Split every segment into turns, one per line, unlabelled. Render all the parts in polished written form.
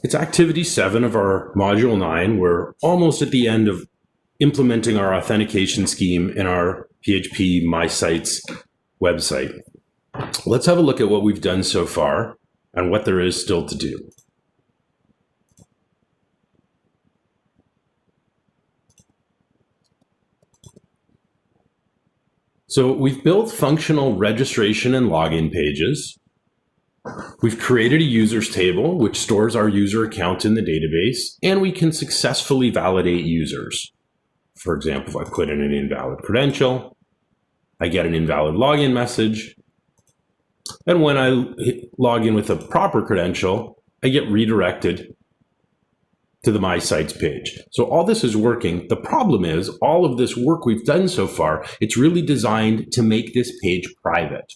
It's activity 7 of our module 9. We're almost at the end of implementing our authentication scheme in our PHP My Sites website. Let's have a look at what we've done so far and what there is still to do. So we've built functional registration and login pages. We've created a users table, which stores our user account in the database, and we can successfully validate users. For example, if I put in an invalid credential, I get an invalid login message. And when I log in with a proper credential, I get redirected to the My Sites page. So all this is working. The problem is all of this work we've done so far, it's really designed to make this page private.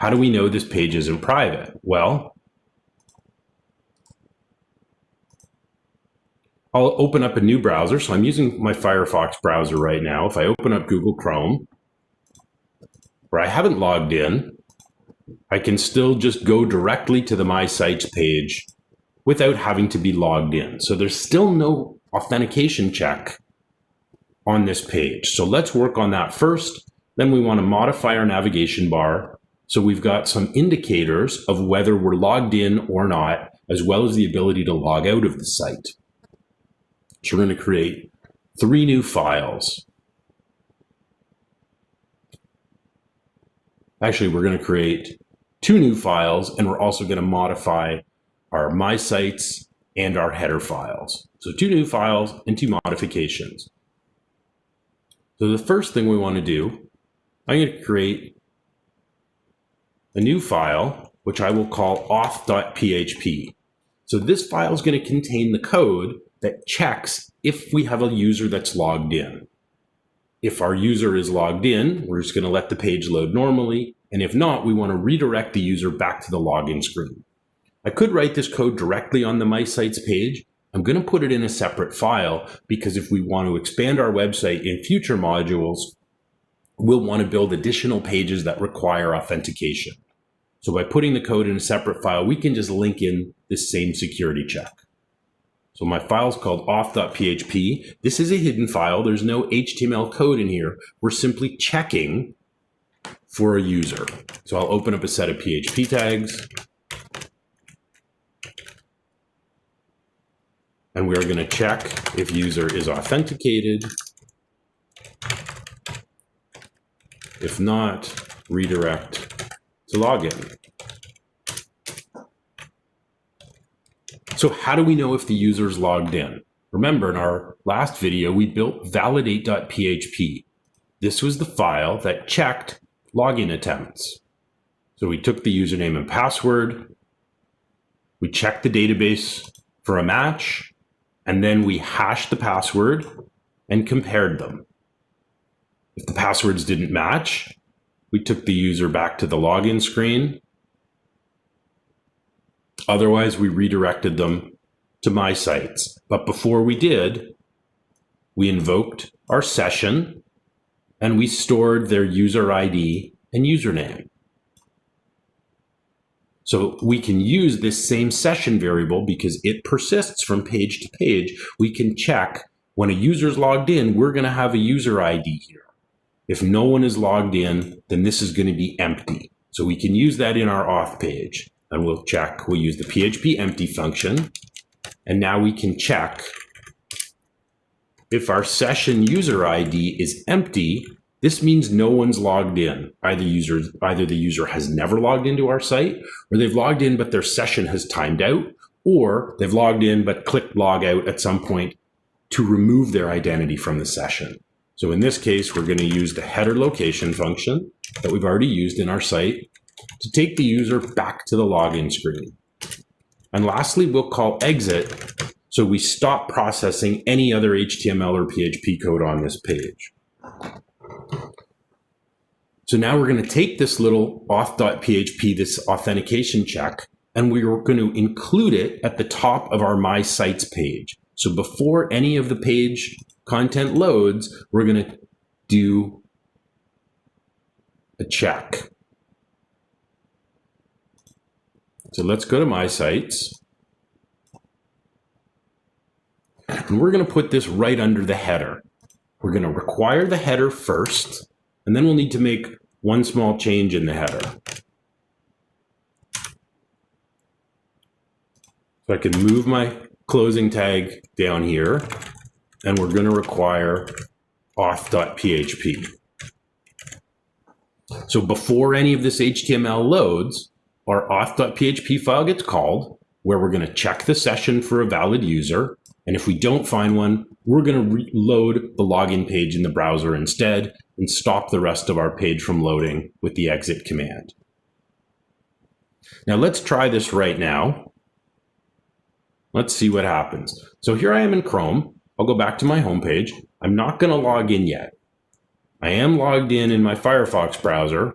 How do we know this page isn't private? Well, I'll open up a new browser. So I'm using my Firefox browser right now. If I open up Google Chrome, where I haven't logged in, I can still just go directly to the My Sites page without having to be logged in. So there's still no authentication check on this page. So let's work on that first. Then we want to modify our navigation bar so we've got some indicators of whether we're logged in or not, as well as the ability to log out of the site. So we're going to create 3 new files. Actually, we're going to create 2 new files, and we're also going to modify our My Sites and our header files. So 2 new files and 2 modifications. So the first thing we want to do, I'm going to create a new file, which I will call auth.php. So this file is going to contain the code that checks if we have a user that's logged in. If our user is logged in, we're just going to let the page load normally. And if not, we want to redirect the user back to the login screen. I could write this code directly on the My Sites page. I'm going to put it in a separate file because if we want to expand our website in future modules, we'll want to build additional pages that require authentication. So by putting the code in a separate file, we can just link in this same security check. So my file is called auth.php. This is a hidden file. There's no HTML code in here. We're simply checking for a user. So I'll open up a set of PHP tags. And we're going to check if user is authenticated. If not, redirect to login. So how do we know if the user is logged in? Remember, in our last video, we built validate.php. This was the file that checked login attempts. So we took the username and password, we checked the database for a match, and then we hashed the password and compared them. If the passwords didn't match, we took the user back to the login screen. Otherwise, we redirected them to My Sites. But before we did, we invoked our session and we stored their user ID and username. So we can use this same session variable because it persists from page to page. We can check when a user's logged in, we're going to have a user ID here. If no one is logged in, then this is going to be empty. So we can use that in our auth page. And we'll check, we'll use the PHP empty function. And now we can check if our session user ID is empty, this means no one's logged in. Either the user has never logged into our site, or they've logged in but their session has timed out, or they've logged in but clicked log out at some point to remove their identity from the session. So in this case, we're going to use the header location function that we've already used in our site to take the user back to the login screen. And lastly, we'll call exit so we stop processing any other HTML or PHP code on this page. So now we're going to take this little auth.php, this authentication check, and we're going to include it at the top of our My Sites page. So before any of the page content loads, we're going to do a check. So let's go to My Sites. And we're going to put this right under the header. We're going to require the header first, and then we'll need to make one small change in the header. So I can move my closing tag down here, and we're going to require auth.php. So before any of this HTML loads, our auth.php file gets called, where we're going to check the session for a valid user. And if we don't find one, we're going to reload the login page in the browser instead and stop the rest of our page from loading with the exit command. Now let's try this right now. Let's see what happens. So here I am in Chrome. I'll go back to my home page. I'm not going to log in yet. I am logged in my Firefox browser,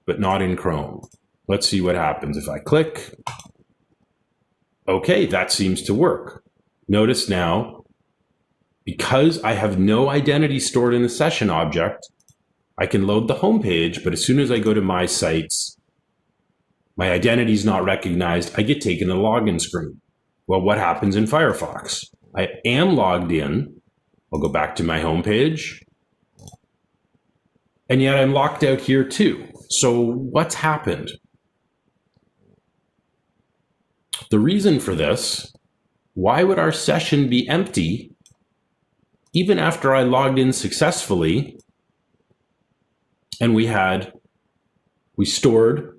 but not in Chrome. Let's see what happens if I click. Okay, that seems to work. Notice now, because I have no identity stored in the session object, I can load the home page, but as soon as I go to my sites, my identity is not recognized. I get taken to the login screen. Well, what happens in Firefox? I am logged in. I'll go back to my home page. And yet I'm locked out here too. So what's happened? The reason for this, why would our session be empty even after I logged in successfully and we stored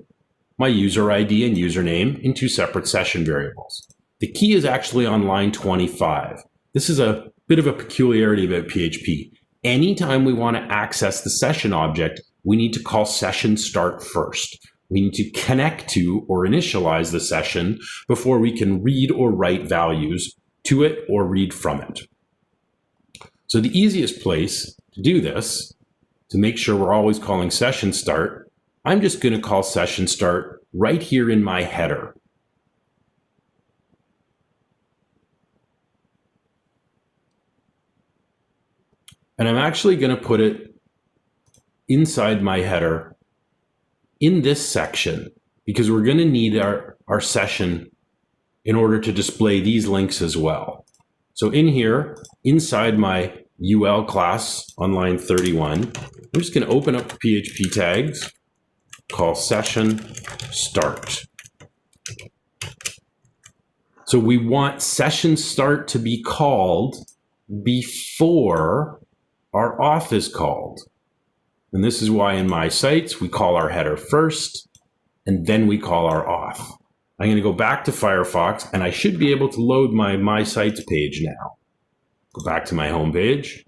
my user ID and username in two separate session variables? The key is actually on line 25. This is a bit of a peculiarity about PHP. Anytime we want to access the session object, we need to call session start first. We need to connect to or initialize the session before we can read or write values to it or read from it. So the easiest place to do this, to make sure we're always calling session start, I'm just going to call session start right here in my header. And I'm actually going to put it inside my header in this section, because we're going to need our session in order to display these links as well. So in here, inside my UL class on line 31, I'm just going to open up the PHP tags, call session start. So we want session start to be called before our auth is called. And this is why in my sites, we call our header first, and then we call our auth. I'm going to go back to Firefox, and I should be able to load my sites page now. Go back to my home page.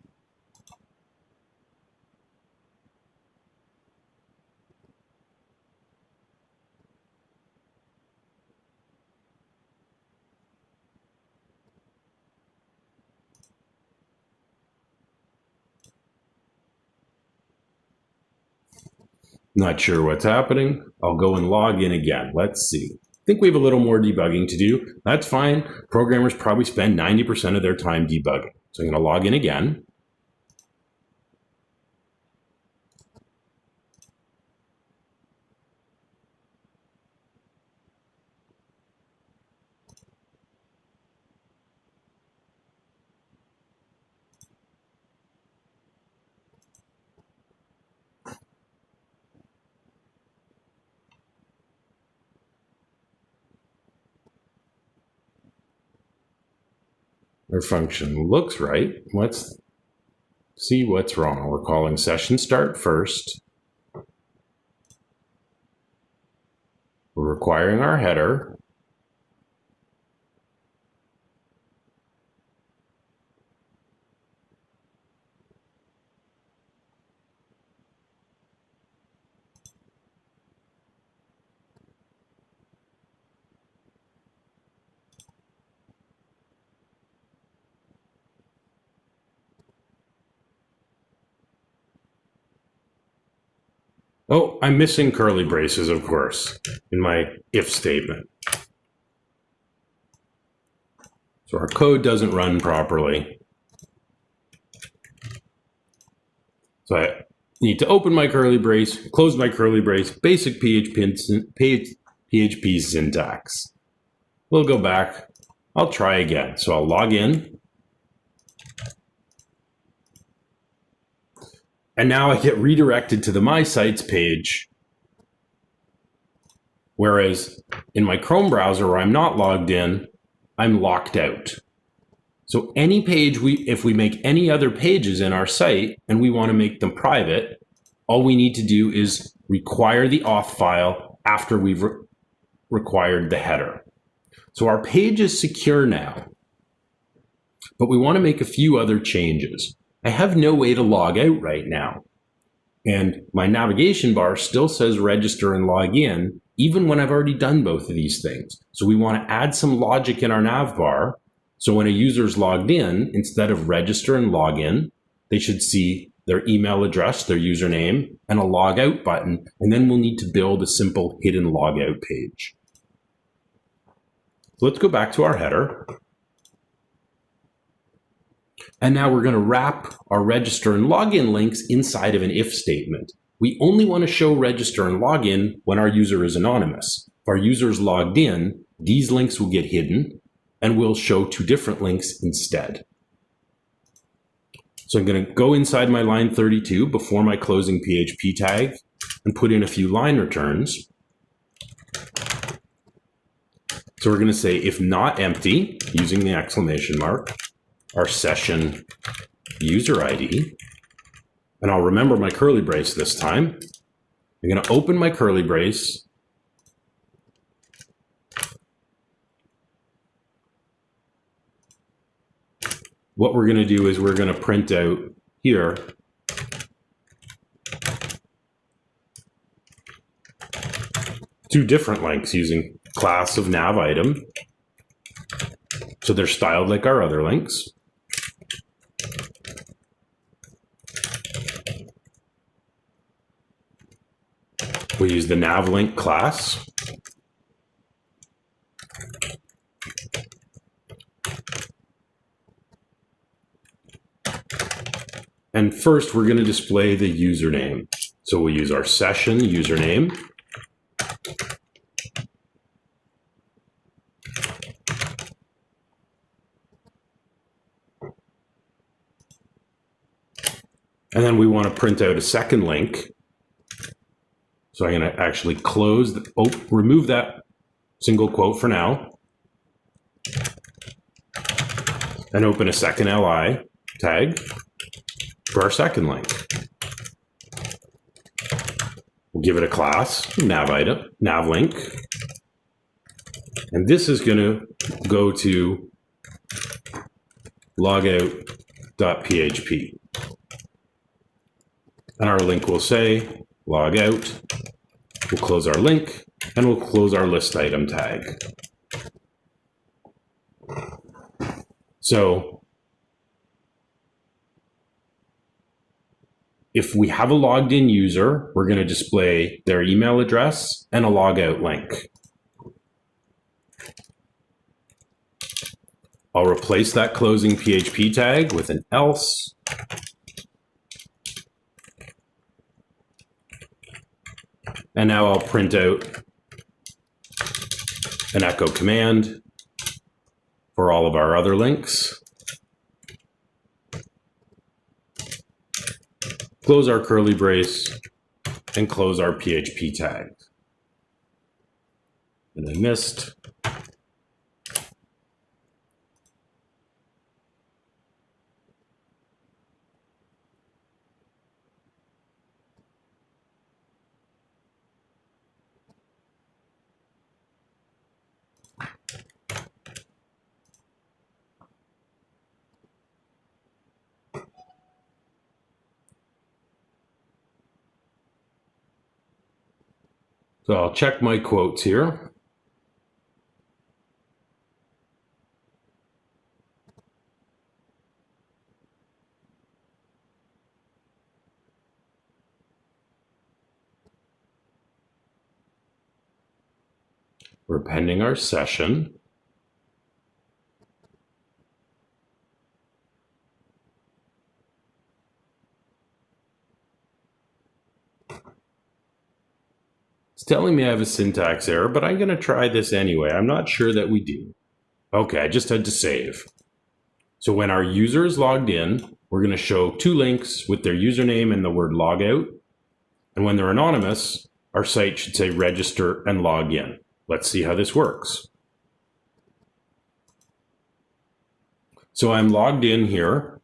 Not sure what's happening. I'll go and log in again. Let's see. I think we have a little more debugging to do. That's fine. Programmers probably spend 90% of their time debugging. So I'm going to log in again. Our function looks right. Let's see what's wrong. We're calling session start first. We're requiring our header. Oh, I'm missing curly braces, of course, in my if statement. So our code doesn't run properly. So I need to open my curly brace, close my curly brace, basic PHP syntax. We'll go back. I'll try again. So I'll log in. And now I get redirected to the My Sites page. Whereas in my Chrome browser where I'm not logged in, I'm locked out. So any page, if we make any other pages in our site and we want to make them private, all we need to do is require the auth file after we've required the header. So our page is secure now, but we want to make a few other changes. I have no way to log out right now. And my navigation bar still says register and log in, even when I've already done both of these things. So we want to add some logic in our nav bar. So when a user's logged in, instead of register and log in, they should see their email address, their username, and a log out button. And then we'll need to build a simple hidden logout page. So let's go back to our header. And now we're going to wrap our register and login links inside of an if statement. We only want to show register and login when our user is anonymous. If our user is logged in, these links will get hidden and we'll show two different links instead. So I'm going to go inside my line 32 before my closing PHP tag and put in a few line returns. So we're going to say if not empty, using the exclamation mark, our session user ID, and I'll remember my curly brace this time. I'm going to open my curly brace, what we're going to do is we're going to print out here two different links using class of nav item. So they're styled like our other links. We use the nav link class. And first, we're going to display the username. So we'll use our session username. And then we want to print out a second link. So I'm going to actually close, remove that single quote for now. And open a second LI tag for our second link. We'll give it a class, nav item, nav link. And this is going to go to logout.php. And our link will say logout. We'll close our link and we'll close our list item tag. So if we have a logged in user, we're going to display their email address and a logout link. I'll replace that closing PHP tag with an else. And now I'll print out an echo command for all of our other links. Close our curly brace and close our PHP tag. And I missed. So I'll check my quotes here. We're appending our session. It's telling me I have a syntax error, but I'm going to try this anyway. I'm not sure that we do. Okay, I just had to save. So when our user is logged in, we're going to show 2 links with their username and the word logout. And when they're anonymous, our site should say register and log in. Let's see how this works. So I'm logged in here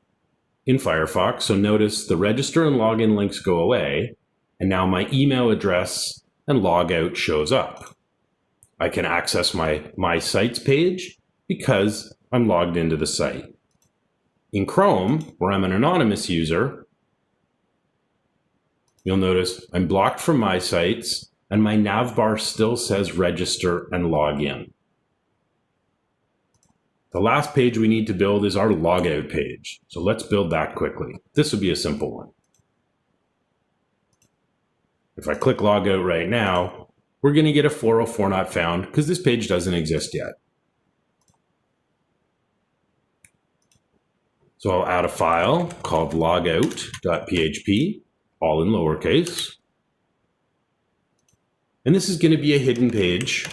in Firefox. So notice the register and login links go away. And now my email address and logout shows up. I can access my sites page because I'm logged into the site. In Chrome, where I'm an anonymous user, you'll notice I'm blocked from my sites and my navbar still says register and log in. The last page we need to build is our logout page. So let's build that quickly. This will be a simple one. If I click logout right now, we're going to get a 404 not found because this page doesn't exist yet. So I'll add a file called logout.php, all in lowercase. And this is going to be a hidden page,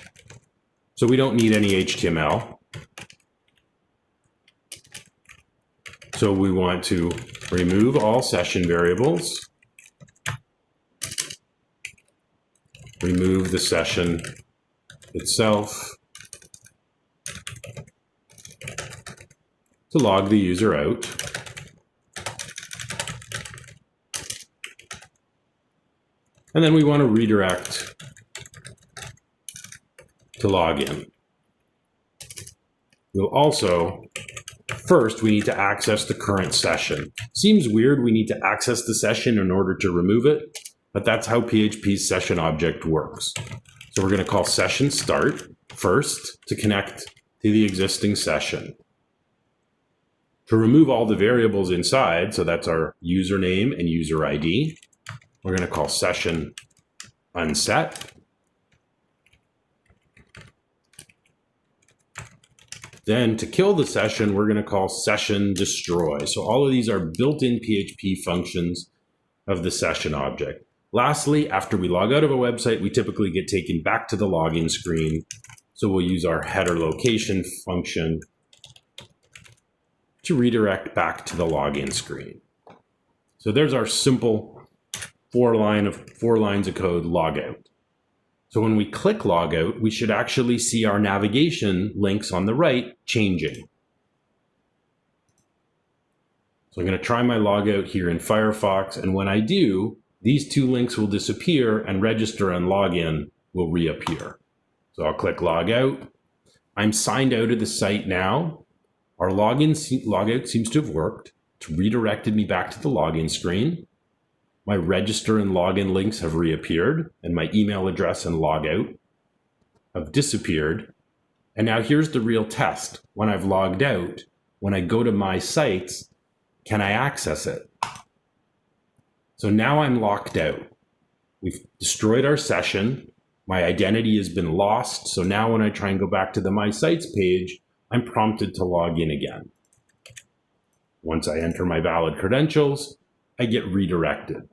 so we don't need any HTML. So we want to remove all session variables, remove the session itself, to log the user out. And then we want to redirect to log in. We'll also, first, we need to access the current session. Seems weird we need to access the session in order to remove it, but that's how PHP's session object works. So we're going to call session start first to connect to the existing session. To remove all the variables inside, so that's our username and user ID, we're going to call session unset. Then to kill the session, we're going to call session destroy. So all of these are built-in PHP functions of the session object. Lastly, after we log out of a website, we typically get taken back to the login screen. So we'll use our header location function to redirect back to the login screen. So there's our simple 4 lines of code logout. So when we click logout, we should actually see our navigation links on the right changing. So I'm going to try my logout here in Firefox, and when I do, these 2 links will disappear and register and login will reappear. So I'll click logout. I'm signed out of the site now. Our logout seems to have worked. It's redirected me back to the login screen. My register and login links have reappeared, and my email address and logout have disappeared. And now here's the real test. When I've logged out, when I go to my sites, can I access it? So now I'm locked out. We've destroyed our session. My identity has been lost. So now when I try and go back to the My Sites page, I'm prompted to log in again. Once I enter my valid credentials, I get redirected.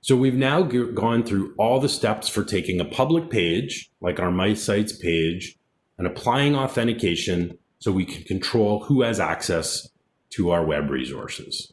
So we've now gone through all the steps for taking a public page, like our My Sites page, and applying authentication so we can control who has access to our web resources.